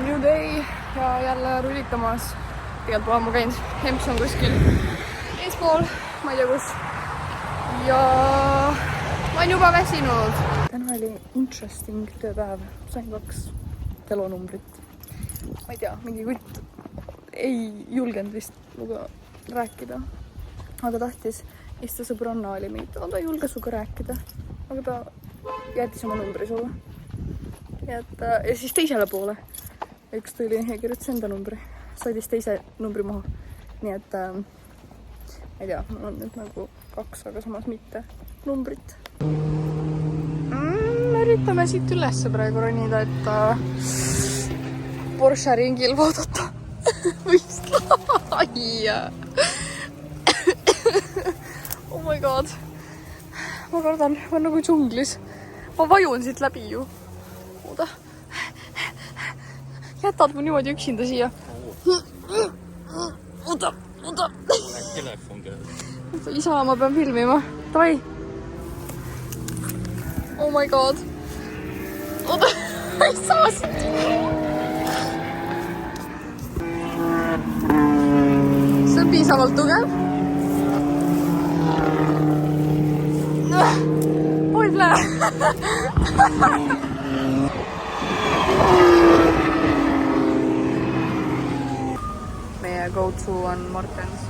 New day ja jälle rullitamas. Tegelikult pole ma käinud. Hemps on kuskil eespool, ma ei tea kus. Ja ma olen juba väsinud. Täna oli interesting tööpäev. Sain 2 telonumbrit. Ma ei tea, mingi kutt ei julgenud vist rääkida. Aga tahtis. Ja siis ta sõbranna oli mingi, ta ei julge suga rääkida. Aga ta jättis oma numbri sulle. Ja siis teisele poole. Üks tuli ja kirjutas enda numbri. Saadis teise numbri maha. Nii et, ma ei tea, mul on nüüd nagu 2, aga samas mitte numbrit. Me üritame siit üles praegu ronida, et Porsche ringil vaadata. Võist laia. Oh my god. Ma kardan, ma olen nagu džunglis. Ma vajun siit läbi ju. Oota. Jätad mu niimoodi üksinda siia. Oota. Telefon käes. Isa, ma pean filmima. Davai. Oh my god. Oota. Ma ei saa siit. See on piisavalt tugev. Olle. Meie go-to on Martens.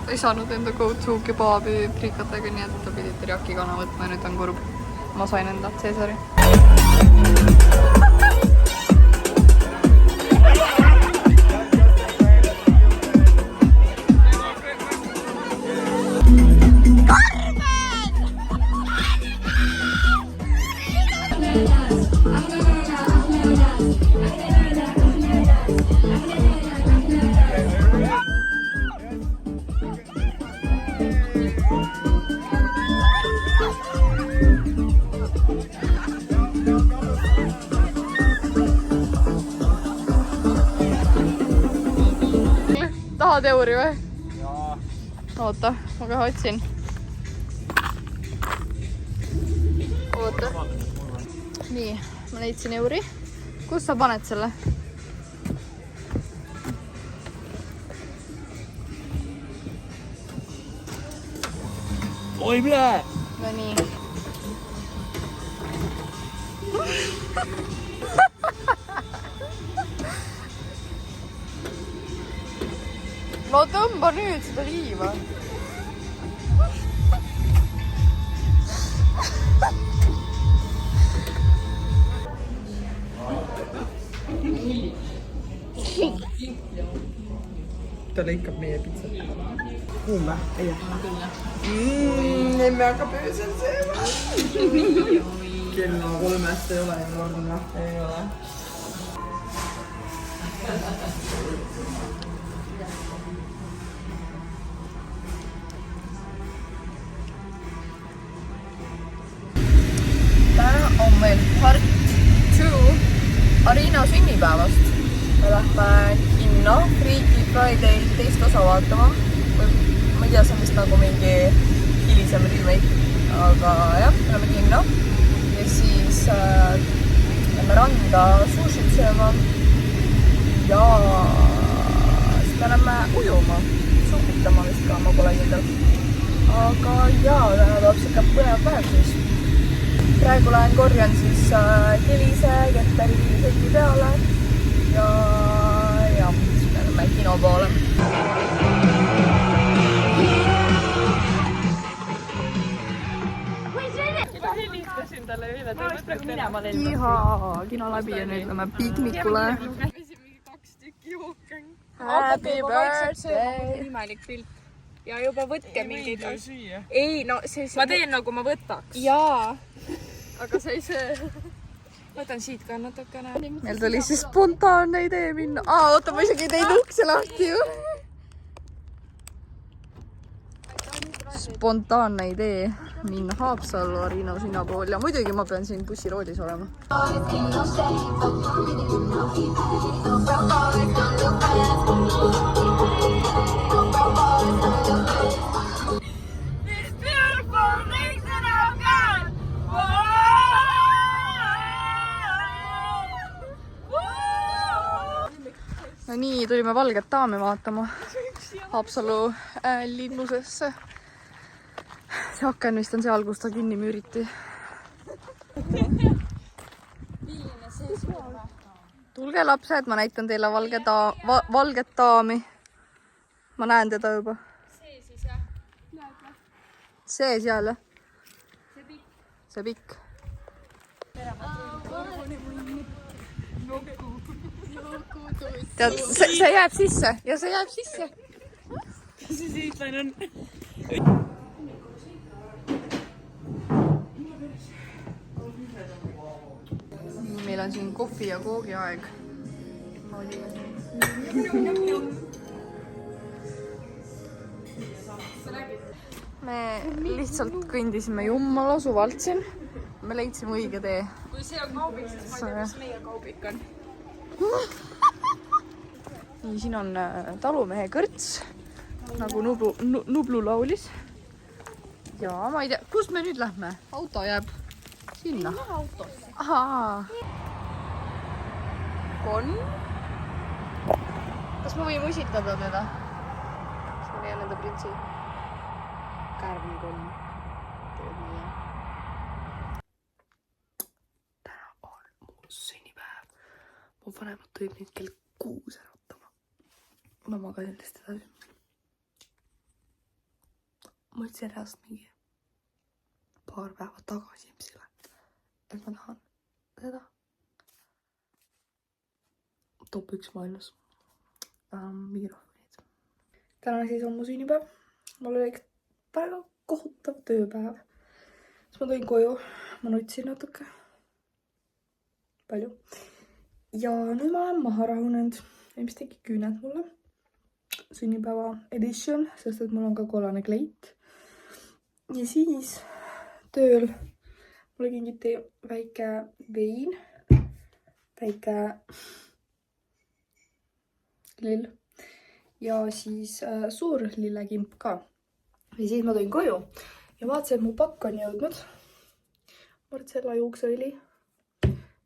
Ta ei saanud enda go-to kebaabi prikatega, nii et ta pidi teriyaki kana võtma ja nüüd on kurb. Ma sain enda Caesari. Tahad euri või? Jaa. Oota, ma kohe otsin. Oota. Nii, ma leidsin euri. Kus sa paned selle? Oi, blää! No nii. No tõmba nüüd seda liiva. Ta lõikab meie pitsat. Kuum või? Ei Küll. Emme hakkab öösel sööma. Kell 3 ei ole ju olnud või? Ei ole. Täna on meil part 2 Arina sünnipäevast. Me lähme kinno Freaky Friday teist osa vaatama. Ma ei tea, see on vist nagu mingi hilisem remake. Aga jah, me lähme kinno. Ja siis lähme randa sushit sööma. Ja siis me lähme ujuma. Suhkutama vist ka, ma pole kindel. Aga jaa, täna tuleb siuke põnev päev siis. Praegu lähen korjan siis Kelise, Ketteri seti peale ja siis me lähme kino poole. Ma helistasin talle üle, ta mõtleb minema lennama. Ihaa, kino läbi ja nüüd lähme piknikule. Mingi 2 tükki jooken. Happy birthday! Imelik pilt. Ja juba võtke mingeid süüa. Ei, no see... Ma teen nagu ma võtaks. Jaa, aga sa ei söö. Võtan siit ka natukene. Meil tuli siis spontaanne idee minna. Oota, ma isegi teid ukse lahti ju. Spontaanne idee minna Haapsallu Arina sina pool ja muidugi ma pean siin bussiroolis olema. nii, tulime Valget daami vaatama Haapsalu linnusesse. See aken vist on seal, kus ta kinni müüriti. Tulge lapsed, ma näitan teile Valget daami. Ma näen teda juba. See siis jah. See seal jah? See pikk. Tead, see jääb sisse ja see jääb sisse. See siitlane on. Meil on siin kohvi ja koogi aeg. Me lihtsalt kõndisime jumala suvalt siin. Me leidsime õige tee. Kui see on kaubik, siis ma ei tea, kus meie kaubik on. Nii, siin on talumehe kõrts, nagu Nublu laulis. Ja ma ei tea, kust me nüüd lähme? Auto jääb sinna. Ahaa. Kon? Kas ma võin usitada teda? Kas ma leian enda printsi? Kärvnikon. Täna on mu sünnipäev. Mu vanemad tulid nüüd kell 6 äratama. Ma magasin lihtsalt edasi. Ma ütlesin ennast mingi paar päeva tagasi Imsile, et ma tahan seda top 1 maailmas mikrofonid. Täna siis on mu sünnipäev. Mul oli väga kohutav tööpäev. Siis ma tulin koju, ma nutsin natuke. Palju. Ja nüüd ma olen maha rahunenud. Mis tegi küüned mulle. Sünnipäeva edition, sest et mul on ka kollane kleit. Ja siis tööl mulle kingiti väike vein, väike lill ja siis suur lillekimp ka. Ja siis ma tulin koju ja vaatasin, et mu pakk on jõudnud. Marcella juukseõli.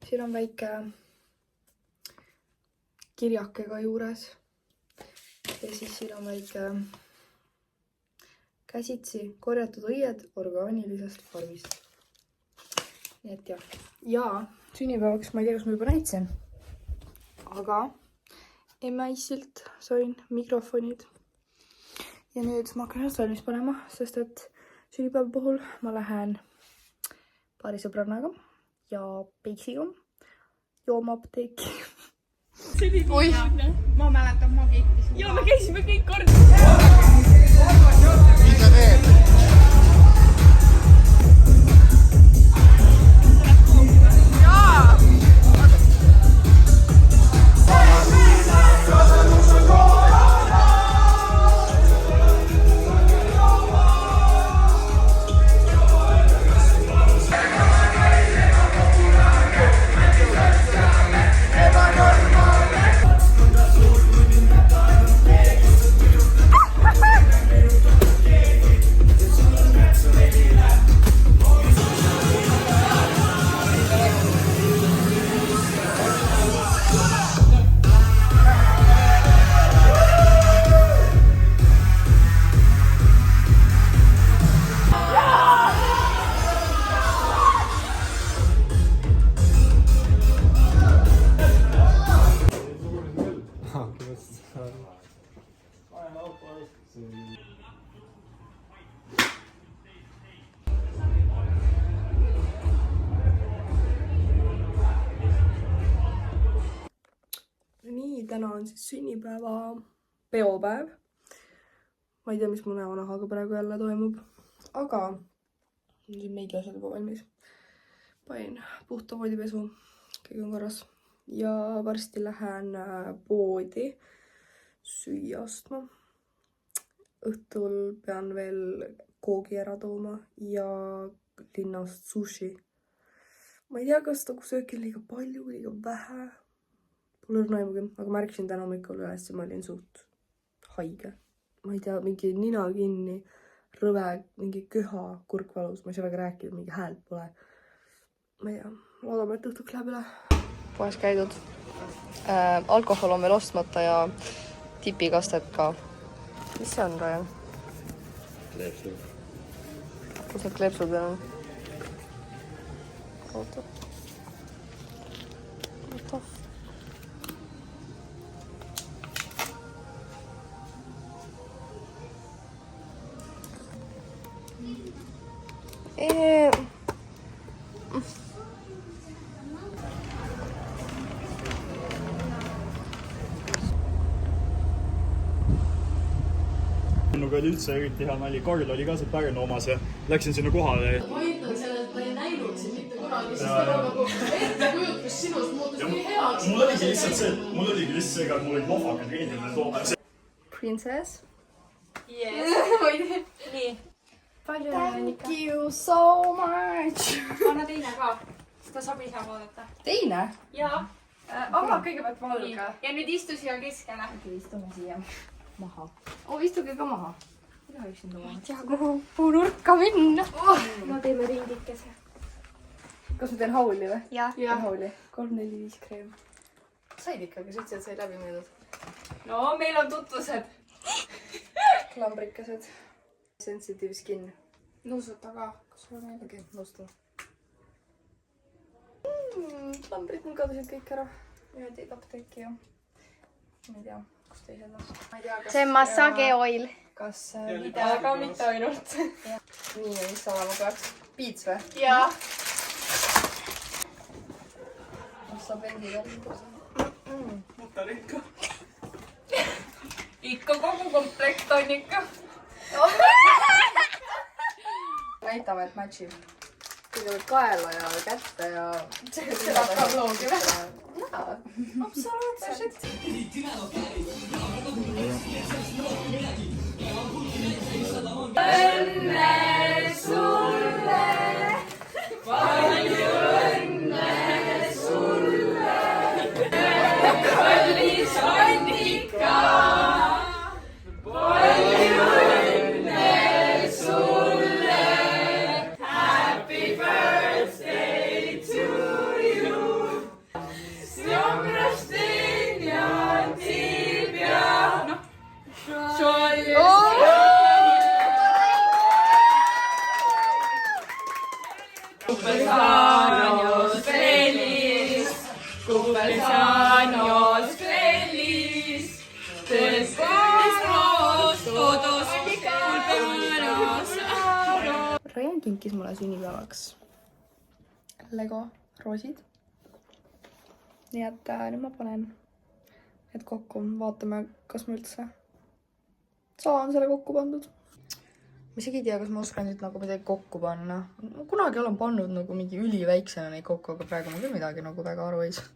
Siin on väike kirjakega juures. Ja siis siin on väike käsitsi korjatud õied orgaanilisest farmist. Nii et jah. Ja sünnipäevaks ma ei tea, kas ma juba näitasin. Aga emmaissilt sain mikrofonid. Ja nüüd ma hakkan ennast valmis panema, sest et sünnipäeva puhul ma lähen paari sõbrannaga ja Peiksiga jooma apteeki. Oi! Ma mäletan, ma keettisin. Ja me käisime kõik kord. Mis sa teed? Nii, täna on siis sünnipäeva peopäev. Ma ei tea, mis mu näonahaga praegu jälle toimub. Aga meid lased juba valmis. Panin puhta voodipesu. Kõik on korras. Ja varsti lähen poodi süüa ostma. Õhtul pean veel koogi ära tooma ja linnast sushi. Ma ei tea, kas sööki liiga palju, liiga vähe. Pole õrnaimugi, aga märkisin täna hommikul üles ja ma olin suht haige. Ma ei tea, mingi nina kinni, rõve, mingi köha, kurk valus. Ma ei saa väga rääkida, mingi häält pole. Ma ei tea, loodame, et õhtuks läheb üle. Poes käidud. alkohol on veel ostmata ja tipikastet ka. Mis see on, Rajan? Kleepsud. Kus need kleepsud veel on? Oota. Minuga oli üldse eriti hea nali. Karl oli ka see Pärnu omas ja läksin sinna kohale. Ma ütlen selle, et ma ei näinud sind mitte kunagi, sest tema nagu ettekujutlus sinust muutus nii heaks. Mul oligi lihtsalt see, et mul olid lohvakad riidil toomel. Princess. Yes. Nii. Palju Thank you so much. Anna teine ka. Seda saab ise vaadata. Teine? Jaa. Ava kõigepealt valge. Ja nüüd istu siia keskele. Istume siia maha. Istuge ka maha. Mida üksinda maha? Tea, kuhu nurka minna. No teeme ringikese. Kas ma teen hauli või? Jah. Teen hauli. 3, 4, 5 kreem. Said ikkagi, sa ütlesid, et sai läbi mõeldud. No meil on tutvused. Klambrikesed. Sensitive skin. Nuusuta ka. Kas sul on meeldib? Okei, nõustun. Klambrid mul kadusid kõik ära. Ühed jäid apteeki ja ma ei tea, kus teised on. See on massage oil. Kas Aga mitte ainult. nii, mis olema peaks? Piits või? Jaa. Saab vendi veel. Mutar ikka. Ikka kogu komplekt on ikka. Näitame, et matchib. Kõigepealt kaela ja kätte ja... Seda hakkab loogi või? Jaa, absoluutselt. Õnne sulle! Palju õnne sulle! Kallis Annika! Palju õnne sulle! Happy birthday to you! S dniom rождения тебя! Cumpleaños feliz, cumpleaños feliz, te esperamos todos cumpleaños. Rajan kinkis mulle sünnipäevaks Lego roosid. Nii et nüüd ma panen need kokku. Vaatame, kas ma üldse saan selle kokku pandud. Ma isegi ei tea, kas ma oskan nüüd nagu midagi kokku panna. Ma kunagi olen pannud nagu mingi üliväiksena neid kokku, aga praegu ma küll midagi nagu väga aru ei saa.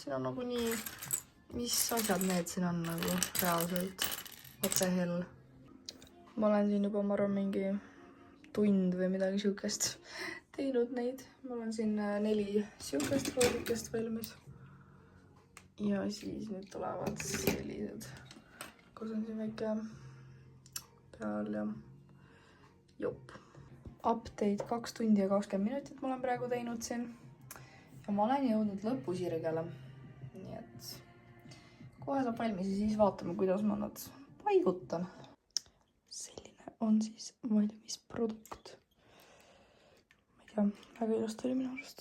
Siin on nagu nii, mis asjad need siin on nagu reaalselt. What the hell. Ma olen siin juba, ma arvan, mingi tund või midagi siukest teinud neid. Ma olen siin 4 siukest roodikest valmis. Ja siis nüüd tulevad sellised, kus on siin väike peal ja jupp. Update 2 tundi ja 20 minutit ma olen praegu teinud siin. Ja ma olen jõudnud lõpusirgele. Nii et kohe saab valmis ja siis vaatame, kuidas ma nad paigutan. Selline on siis valmis produkt. Ma ei tea, väga ilusti oli minu arust.